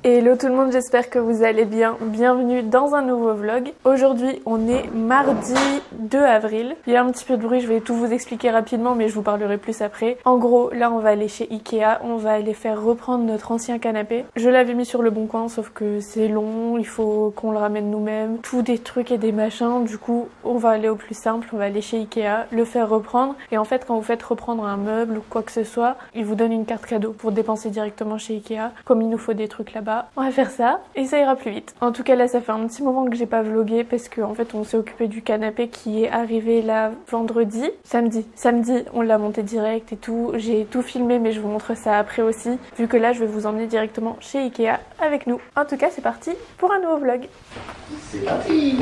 Hello tout le monde, j'espère que vous allez bien. Bienvenue dans un nouveau vlog. Aujourd'hui, on est mardi 2 avril. Il y a un petit peu de bruit, je vais tout vous expliquer rapidement, mais je vous parlerai plus après. En gros, là, on va aller chez Ikea. On va aller faire reprendre notre ancien canapé. Je l'avais mis sur le bon coin, sauf que c'est long. Il faut qu'on le ramène nous-mêmes. Tout des trucs et des machins. Du coup, on va aller au plus simple. On va aller chez Ikea, le faire reprendre. Et en fait, quand vous faites reprendre un meuble ou quoi que ce soit, ils vous donnent une carte cadeau pour dépenser directement chez Ikea. Comme il nous faut des trucs là-bas, on va faire ça et ça ira plus vite. En tout cas là ça fait un petit moment que j'ai pas vlogué parce que en fait on s'est occupé du canapé qui est arrivé là samedi on l'a monté direct et tout. J'ai tout filmé mais je vous montre ça après aussi vu que là je vais vous emmener directement chez Ikea avec nous. En tout cas c'est parti pour un nouveau vlog. C'est parti.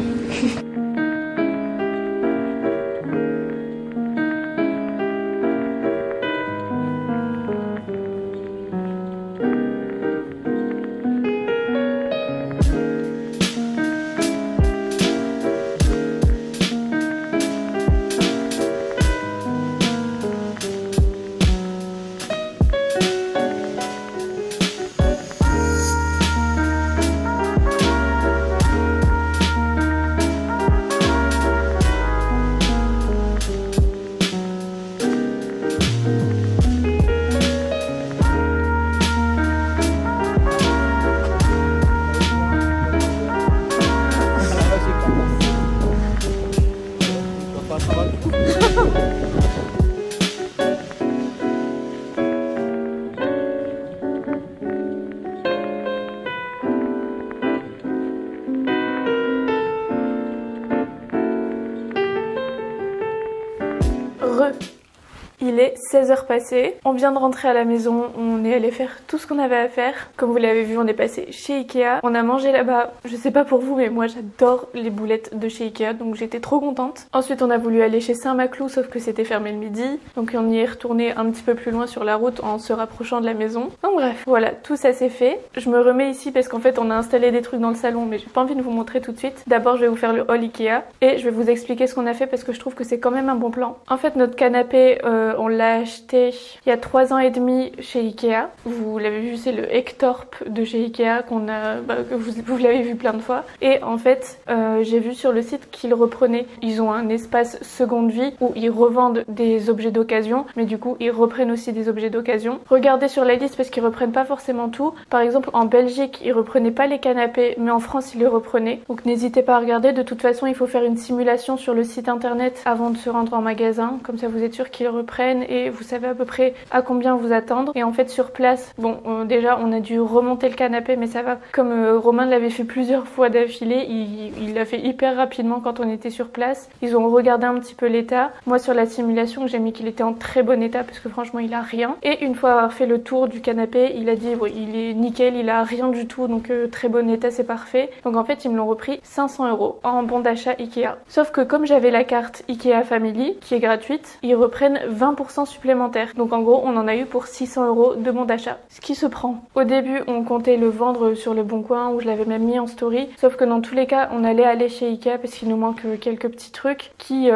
Il est 16h passé, on vient de rentrer à la maison, on est allé faire tout ce qu'on avait à faire. Comme vous l'avez vu, on est passé chez Ikea, on a mangé là-bas. Je sais pas pour vous, mais moi j'adore les boulettes de chez Ikea, donc j'étais trop contente. Ensuite on a voulu aller chez Saint-Maclou, sauf que c'était fermé le midi. Donc on y est retourné un petit peu plus loin sur la route en se rapprochant de la maison. Donc bref, voilà, tout ça c'est fait. Je me remets ici parce qu'en fait on a installé des trucs dans le salon, mais j'ai pas envie de vous montrer tout de suite. D'abord je vais vous faire le haul Ikea et je vais vous expliquer ce qu'on a fait parce que je trouve que c'est quand même un bon plan. En fait notre canapé, on l'a acheté il y a 3 ans et demi chez Ikea. Vous l'avez vu, c'est le Ektorp de chez Ikea qu'on a, que vous l'avez vu plein de fois. Et en fait, j'ai vu sur le site qu'ils reprenaient. Ils ont un espace seconde vie où ils revendent des objets d'occasion, mais du coup ils reprennent aussi des objets d'occasion. Regardez sur la liste parce qu'ils reprennent pas forcément tout. Par exemple, en Belgique, ils reprenaient pas les canapés, mais en France, ils les reprenaient. Donc n'hésitez pas à regarder. De toute façon, il faut faire une simulation sur le site internet avant de se rendre en magasin. Comme ça, vous êtes sûr qu'ils reprennent et vous savez à peu près à combien vous attendre. Et en fait sur place, bon déjà on a dû remonter le canapé mais ça va. Comme Romain l'avait fait plusieurs fois d'affilée, il l'a fait hyper rapidement quand on était sur place. Ils ont regardé un petit peu l'état. Moi sur la simulation j'ai mis qu'il était en très bon état parce que franchement il a rien. Et une fois avoir fait le tour du canapé, il a dit oui, il est nickel, il a rien du tout, donc très bon état, c'est parfait. Donc en fait ils me l'ont repris 500 € en bon d'achat Ikea. Sauf que comme j'avais la carte Ikea Family qui est gratuite, ils reprennent 20% supplémentaire. Donc en gros on en a eu pour 600 € de bon d'achat. Ce qui se prend. Au début on comptait le vendre sur le bon coin où je l'avais même mis en story. Sauf que dans tous les cas on allait aller chez Ikea parce qu'il nous manque quelques petits trucs qui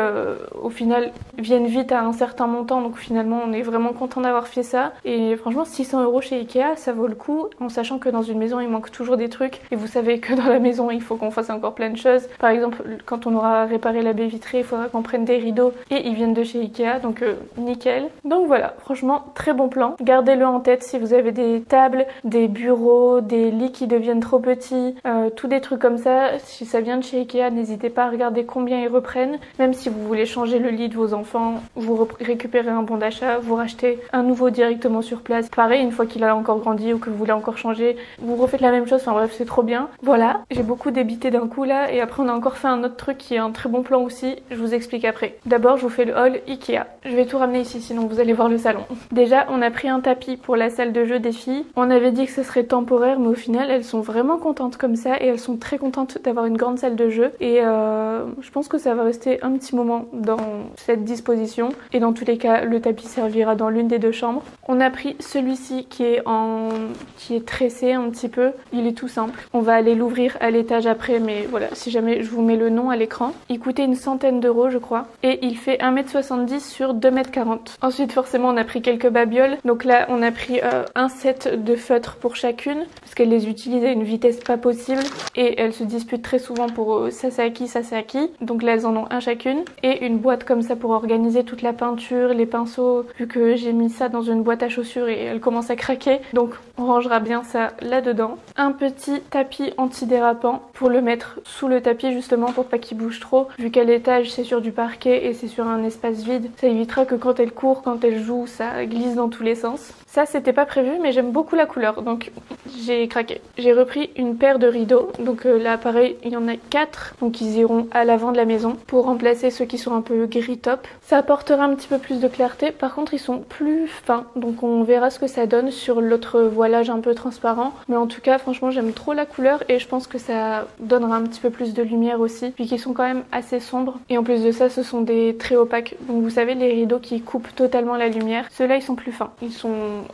au final viennent vite à un certain montant. Donc finalement on est vraiment content d'avoir fait ça. Et franchement 600 € chez Ikea ça vaut le coup en sachant que dans une maison il manque toujours des trucs. Et vous savez que dans la maison il faut qu'on fasse encore plein de choses. Par exemple quand on aura réparé la baie vitrée il faudra qu'on prenne des rideaux et ils viennent de chez Ikea. Donc nickel. Donc voilà, franchement très bon plan. Gardez-le en tête si vous avez des tables, des bureaux, des lits qui deviennent trop petits, tous des trucs comme ça. Si ça vient de chez Ikea, n'hésitez pas à regarder combien ils reprennent. Même si vous voulez changer le lit de vos enfants, vous récupérez un bon d'achat, vous rachetez un nouveau directement sur place. Pareil, une fois qu'il a encore grandi ou que vous voulez encore changer, vous refaites la même chose. Enfin bref, c'est trop bien. Voilà, j'ai beaucoup débité d'un coup là et après on a encore fait un autre truc qui est un très bon plan aussi. Je vous explique après. D'abord, je vous fais le haul Ikea. Je vais tout ramener ici sinon vous allez voir le salon. Déjà on a pris un tapis pour la salle de jeu des filles. On avait dit que ce serait temporaire mais au final elles sont vraiment contentes comme ça et elles sont très contentes d'avoir une grande salle de jeu et je pense que ça va rester un petit moment dans cette disposition et dans tous les cas le tapis servira dans l'une des deux chambres. On a pris celui-ci qui est tressé un petit peu. Il est tout simple. On va aller l'ouvrir à l'étage après mais voilà, si jamais je vous mets le nom à l'écran. Il coûtait une centaine d'euros je crois et il fait 1m70 sur 2m40. différentes. Ensuite forcément on a pris quelques babioles. Donc là on a pris un set de feutres pour chacune parce qu'elles les utilisent à une vitesse pas possible et elles se disputent très souvent pour ça c'est à qui, ça c'est à qui. Donc là elles en ont un chacune et une boîte comme ça pour organiser toute la peinture, les pinceaux, vu que j'ai mis ça dans une boîte à chaussures et elle commence à craquer. Donc on rangera bien ça là-dedans. Un petit tapis antidérapant pour le mettre sous le tapis justement pour pas qu'il bouge trop. Vu qu'à l'étage c'est sur du parquet et c'est sur un espace vide, ça évitera que quand elle court, quand elle joue, ça glisse dans tous les sens. Ça c'était pas prévu mais j'aime beaucoup la couleur donc j'ai craqué. J'ai repris une paire de rideaux, donc là pareil il y en a 4, donc ils iront à l'avant de la maison pour remplacer ceux qui sont un peu gris top. Ça apportera un petit peu plus de clarté, par contre ils sont plus fins, donc on verra ce que ça donne sur l'autre voilage un peu transparent. Mais en tout cas franchement j'aime trop la couleur et je pense que ça donnera un petit peu plus de lumière aussi, puis qu'ils sont quand même assez sombres. Et en plus de ça ce sont des très opaques, donc vous savez les rideaux qui coupent totalement la lumière, ceux-là ils sont plus fins, ils sont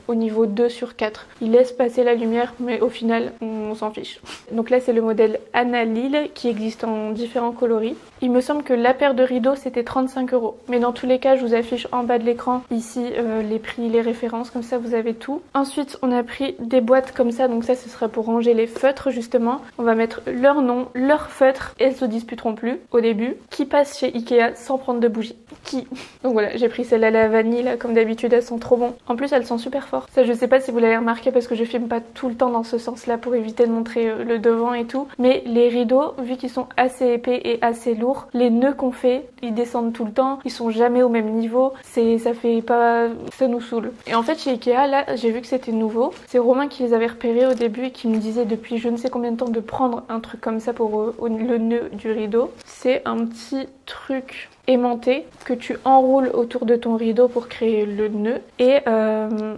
au niveau 2 sur 4. Ils laissent passer la lumière mais au final on s'en fiche. Donc là c'est le modèle Anna Lille qui existe en différents coloris. Il me semble que la paire de rideaux c'était 35 €. Mais dans tous les cas je vous affiche en bas de l'écran ici les prix, les références, comme ça vous avez tout. Ensuite on a pris des boîtes comme ça, donc ça ce sera pour ranger les feutres justement. On va mettre leur nom, leur feutre et elles se disputeront plus au début. Qui passe chez Ikea sans prendre de bougie? Qui? Donc voilà, j'ai pris celle à la vanille là, comme d'habitude elles sont trop bon. En plus elles sont super fortes. Ça je sais pas si vous l'avez remarqué parce que je filme pas tout le temps dans ce sens là pour éviter de montrer le devant et tout. Mais les rideaux, vu qu'ils sont assez épais et assez lourds, les nœuds qu'on fait, ils descendent tout le temps, ils sont jamais au même niveau, ça fait pas, ça nous saoule. Et en fait chez Ikea là j'ai vu que c'était nouveau, c'est Romain qui les avait repérés au début et qui me disait depuis je ne sais combien de temps de prendre un truc comme ça pour le nœud du rideau. C'est un petit truc aimanté que tu enroules autour de ton rideau pour créer le nœud et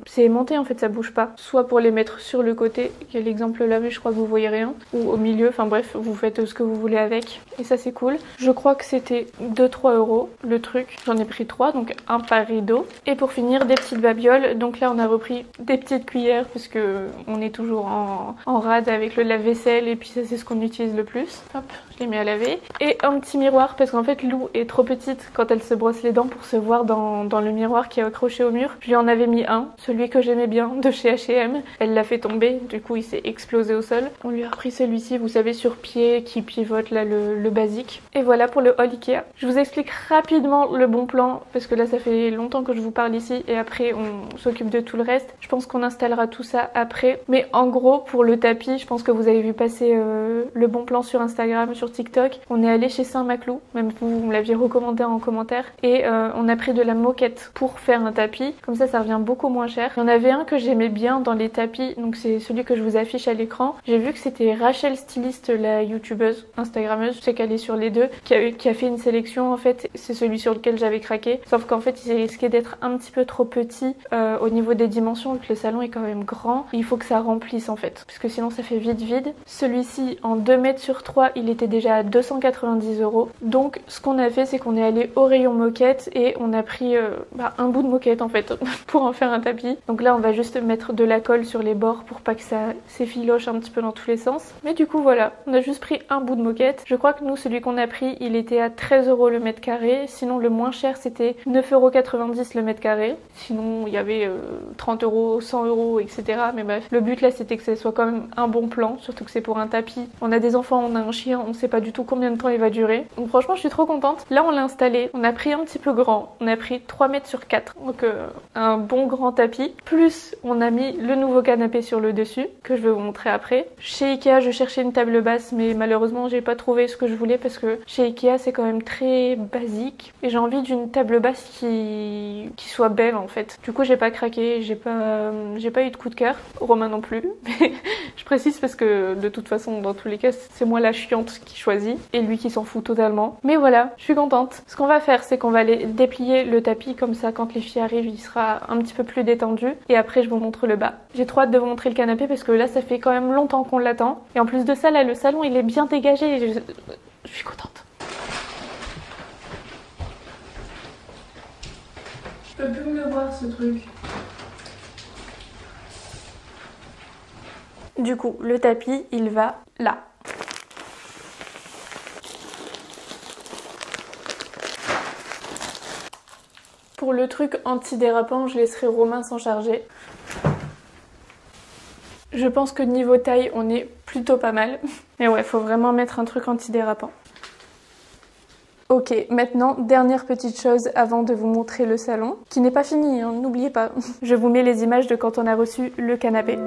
c'est aimanté en fait, ça bouge pas, soit pour les mettre sur le côté, il y a l'exemple là mais je crois que vous voyez rien, ou au milieu, enfin bref vous faites ce que vous voulez avec et ça c'est cool. Je crois que c'était 2-3 € le truc, j'en ai pris 3 donc un par rideau. Et pour finir des petites babioles, donc là on a repris des petites cuillères parce que on est toujours en rade avec le lave-vaisselle et puis ça c'est ce qu'on utilise le plus. Hop, je les mets à laver. Et un petit miroir parce qu'en fait Lou est trop petite quand elle se brosse les dents pour se voir dans le miroir qui est accroché au mur. Je lui en avais mis un, celui que j'aimais bien de chez H&M. Elle l'a fait tomber, du coup il s'est explosé au sol. On lui a repris celui-ci, vous savez, sur pied qui pivote là, le basique. Et voilà pour le haul Ikea. Je vous explique rapidement le bon plan parce que là ça fait longtemps que je vous parle ici et après on s'occupe de tout le reste. Je pense qu'on installera tout ça après. Mais en gros pour le tapis, je pense que vous avez vu passer le bon plan sur Instagram, sur TikTok. On est allé chez Saint-Maclou, même vous me l'aviez recommandé en commentaire, et on a pris de la moquette pour faire un tapis, comme ça revient beaucoup moins cher. Il y en avait un que j'aimais bien dans les tapis, donc c'est celui que je vous affiche à l'écran. J'ai vu que c'était Rachel Styliste, la youtubeuse, instagrammeuse, je sais qu'elle est sur les deux, qui a fait une sélection en fait, c'est celui sur lequel j'avais craqué, sauf qu'en fait il risquait d'être un petit peu trop petit au niveau des dimensions, vu que le salon est quand même grand, il faut que ça remplisse en fait, parce que sinon ça fait vide. Celui-ci en 2 mètres sur 3 il était déjà à 290 €, donc ce qu'on a fait c'est qu'on est allé au rayon moquette et on a pris un bout de moquette en fait pour en faire un tapis. Donc là on va juste mettre de la colle sur les bords pour pas que ça s'effiloche un petit peu dans tous les sens. Mais du coup voilà, on a juste pris un bout de moquette. Je crois que nous celui qu'on a pris il était à 13 € le mètre carré. Sinon le moins cher c'était 9,90 € le mètre carré. Sinon il y avait 30 €, 100 €, etc. Mais bref, le but là c'était que ce soit quand même un bon plan, surtout que c'est pour un tapis. On a des enfants, on a un chien, on sait pas du tout combien de temps il va durer. Donc franchement je suis trop contente. Là on l'a installé, on a pris un petit peu grand, on a pris 3 mètres sur 4, donc un bon grand tapis, plus on a mis le nouveau canapé sur le dessus, que je vais vous montrer après. Chez Ikea je cherchais une table basse mais malheureusement j'ai pas trouvé ce que je voulais parce que chez Ikea c'est quand même très basique et j'ai envie d'une table basse qui soit belle en fait. Du coup j'ai pas craqué, j'ai pas eu de coup de cœur, Romain non plus, mais je précise parce que de toute façon dans tous les cas c'est moi la chiante qui choisit et lui qui s'en fout totalement. Mais voilà, je suis contente. Ce qu'on va faire c'est qu'on va aller déplier le tapis comme ça quand les filles arrivent il sera un petit peu plus détendu et après je vous montre le bas. J'ai trop hâte de vous montrer le canapé parce que là ça fait quand même longtemps qu'on l'attend et en plus de ça là le salon il est bien dégagé et je suis contente. Je peux plus me le voir ce truc. Du coup le tapis il va là. pour le truc anti-dérapant, je laisserai Romain s'en charger. Je pense que niveau taille, on est plutôt pas mal. Mais ouais, faut vraiment mettre un truc anti-dérapant. Ok, maintenant, dernière petite chose avant de vous montrer le salon, qui n'est pas fini, hein, n'oubliez pas. Je vous mets les images de quand on a reçu le canapé.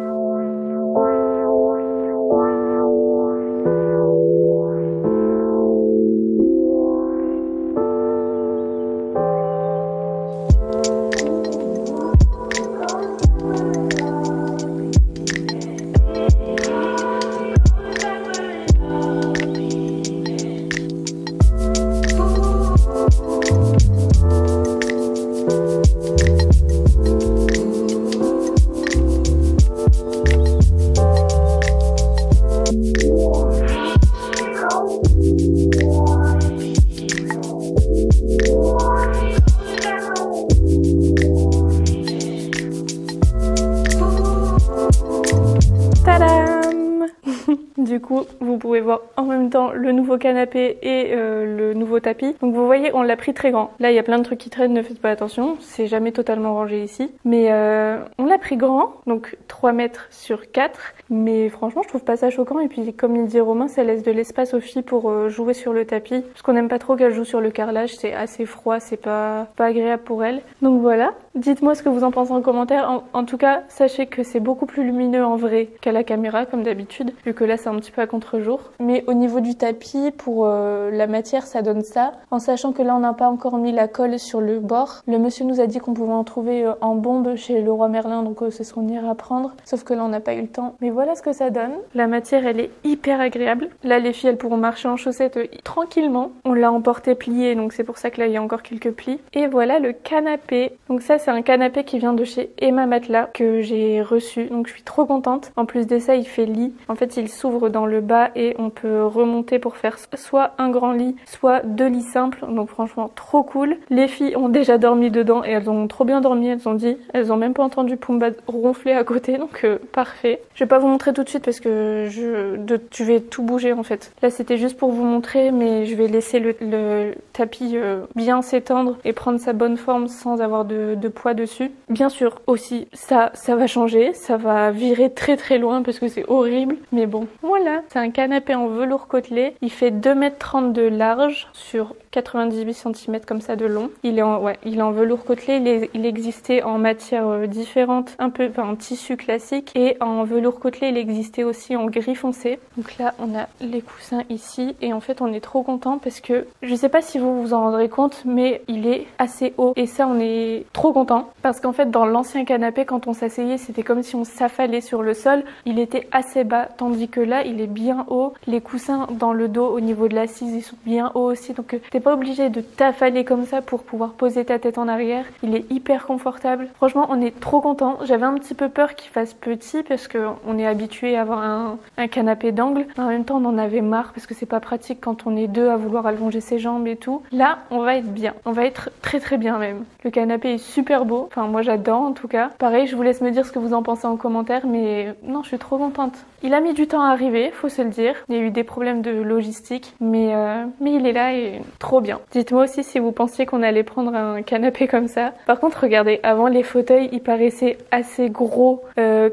Du coup, vous pouvez voir en même temps le nouveau canapé et le nouveau tapis. Donc vous voyez, on l'a pris très grand. Là, il y a plein de trucs qui traînent, ne faites pas attention. C'est jamais totalement rangé ici. Mais on l'a pris grand, donc 3 mètres sur 4. Mais franchement, je trouve pas ça choquant. Et puis, comme il dit Romain, ça laisse de l'espace aux filles pour jouer sur le tapis. Parce qu'on n'aime pas trop qu'elles jouent sur le carrelage. C'est assez froid, c'est pas agréable pour elles. Donc voilà. Dites-moi ce que vous en pensez en commentaire. En tout cas, sachez que c'est beaucoup plus lumineux en vrai qu'à la caméra, comme d'habitude. Vu que là, c'est un petit peu à contre-jour. Mais au niveau du tapis, pour la matière, ça donne ça. En sachant que là, on n'a pas encore mis la colle sur le bord. Le monsieur nous a dit qu'on pouvait en trouver en bombe chez Leroy Merlin, donc c'est ce qu'on ira prendre. Sauf que là, on n'a pas eu le temps. Mais voilà ce que ça donne. La matière, elle est hyper agréable. Là, les filles, elles pourront marcher en chaussettes tranquillement. On l'a emporté plié, donc c'est pour ça que là, il y a encore quelques plis. Et voilà le canapé. Donc ça, c'est un canapé qui vient de chez Emma Matelas, que j'ai reçu. Donc je suis trop contente. En plus de ça, il fait lit. En fait, il s'ouvre dans le bas et on peut remonter pour faire soit un grand lit, soit 2 lits simples. Donc franchement, trop cool. Les filles ont déjà dormi dedans et elles ont trop bien dormi. Elles ont même pas entendu Pumba ronfler à côté, donc parfait. Je vais pas vous montrer tout de suite parce que je vais tout bouger en fait. Là, c'était juste pour vous montrer, mais je vais laisser le tapis bien s'étendre et prendre sa bonne forme sans avoir de poids dessus. Bien sûr, aussi, ça va changer. Ça va virer très très loin parce que c'est horrible. Mais bon, voilà. C'est un canapé en velours côtelé. Il fait 2,30 m de large sur 98 cm comme ça de long. Il est en velours côtelé. Il existait en matière différente, un peu en tissu classique, et en velours côtelé il existait aussi en gris foncé. Donc là on a les coussins ici et en fait on est trop content parce que je sais pas si vous vous en rendrez compte, mais il est assez haut et ça on est trop content parce qu'en fait dans l'ancien canapé quand on s'asseyait c'était comme si on s'affalait sur le sol. Il était assez bas tandis que là il est bien haut. Les coussins dans le dos au niveau de l'assise ils sont bien hauts aussi, donc t'es pas obligé de t'affaler comme ça pour pouvoir poser ta tête en arrière. Il est hyper confortable. Franchement, on est trop content. J'avais un petit peu peur qu'il fasse petit parce qu'on est habitué à avoir un canapé d'angle. En même temps, on en avait marre parce que c'est pas pratique quand on est deux à vouloir allonger ses jambes et tout. Là, on va être bien. On va être très très bien même. Le canapé est super beau. Enfin, moi j'adore en tout cas. Pareil, je vous laisse me dire ce que vous en pensez en commentaire, mais non, je suis trop contente. Il a mis du temps à arriver, faut se le dire. Il y a eu des problèmes de logistique, mais il est là et trop bien. Dites-moi aussi si vous pensiez qu'on allait prendre un canapé comme ça. Par contre, regardez, avant les fauteuils, ils paraissaient assez gros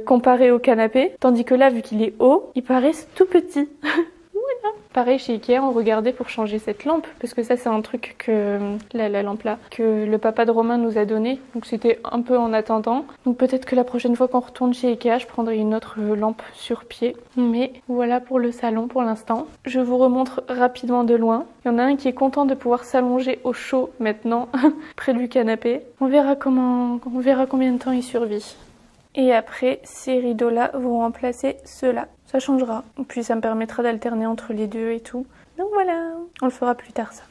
comparé au canapé, tandis que là, vu qu'il est haut, ils paraissent tout petits. Voilà. Pareil chez Ikea, on regardait pour changer cette lampe, parce que ça c'est un truc que, la lampe là, que le papa de Romain nous a donné, donc c'était un peu en attendant. Donc peut-être que la prochaine fois qu'on retourne chez Ikea, je prendrai une autre lampe sur pied. Mais voilà pour le salon pour l'instant. Je vous remontre rapidement de loin. Il y en a un qui est content de pouvoir s'allonger au chaud maintenant, près du canapé. On verra combien de temps il survit. Et après, ces rideaux-là vont remplacer ceux-là. Ça changera. Puis ça me permettra d'alterner entre les deux et tout. Donc voilà, on le fera plus tard ça.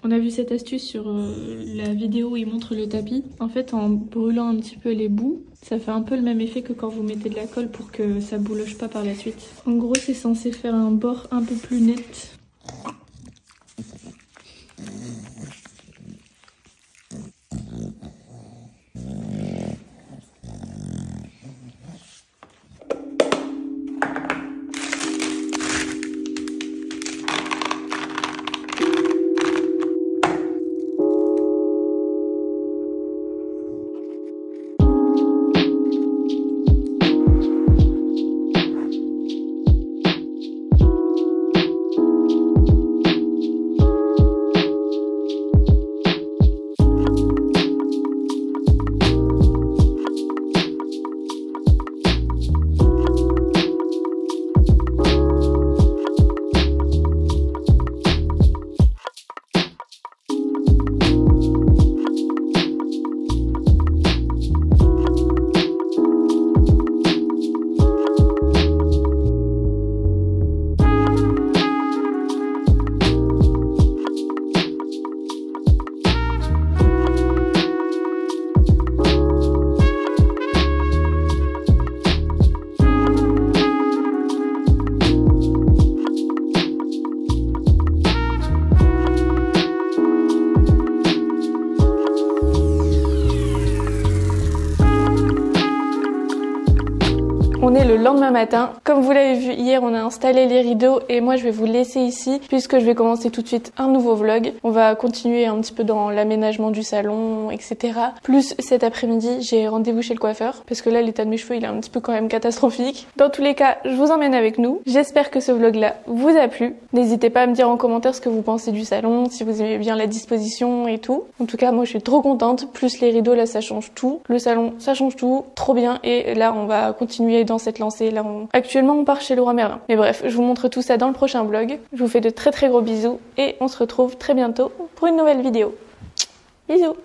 On a vu cette astuce sur la vidéo où il montre le tapis. En fait, en brûlant un petit peu les bouts, ça fait un peu le même effet que quand vous mettez de la colle pour que ça bouloche pas par la suite. En gros, c'est censé faire un bord un peu plus net. On est le lendemain matin. Comme vous l'avez vu hier, on a installé les rideaux et moi je vais vous laisser ici puisque je vais commencer tout de suite un nouveau vlog. On va continuer un petit peu dans l'aménagement du salon, etc. Plus cet après-midi, j'ai rendez-vous chez le coiffeur parce que là l'état de mes cheveux il est un petit peu quand même catastrophique. Dans tous les cas, je vous emmène avec nous. J'espère que ce vlog là vous a plu. N'hésitez pas à me dire en commentaire ce que vous pensez du salon, si vous aimez bien la disposition et tout. En tout cas, moi je suis trop contente. Plus les rideaux là, ça change tout. Le salon, ça change tout. Trop bien. Et là, on va continuer dans cette lancée. Là, actuellement, on part chez Leroy Merlin. Mais bref, je vous montre tout ça dans le prochain vlog. Je vous fais de très gros bisous et on se retrouve très bientôt pour une nouvelle vidéo. Bisous.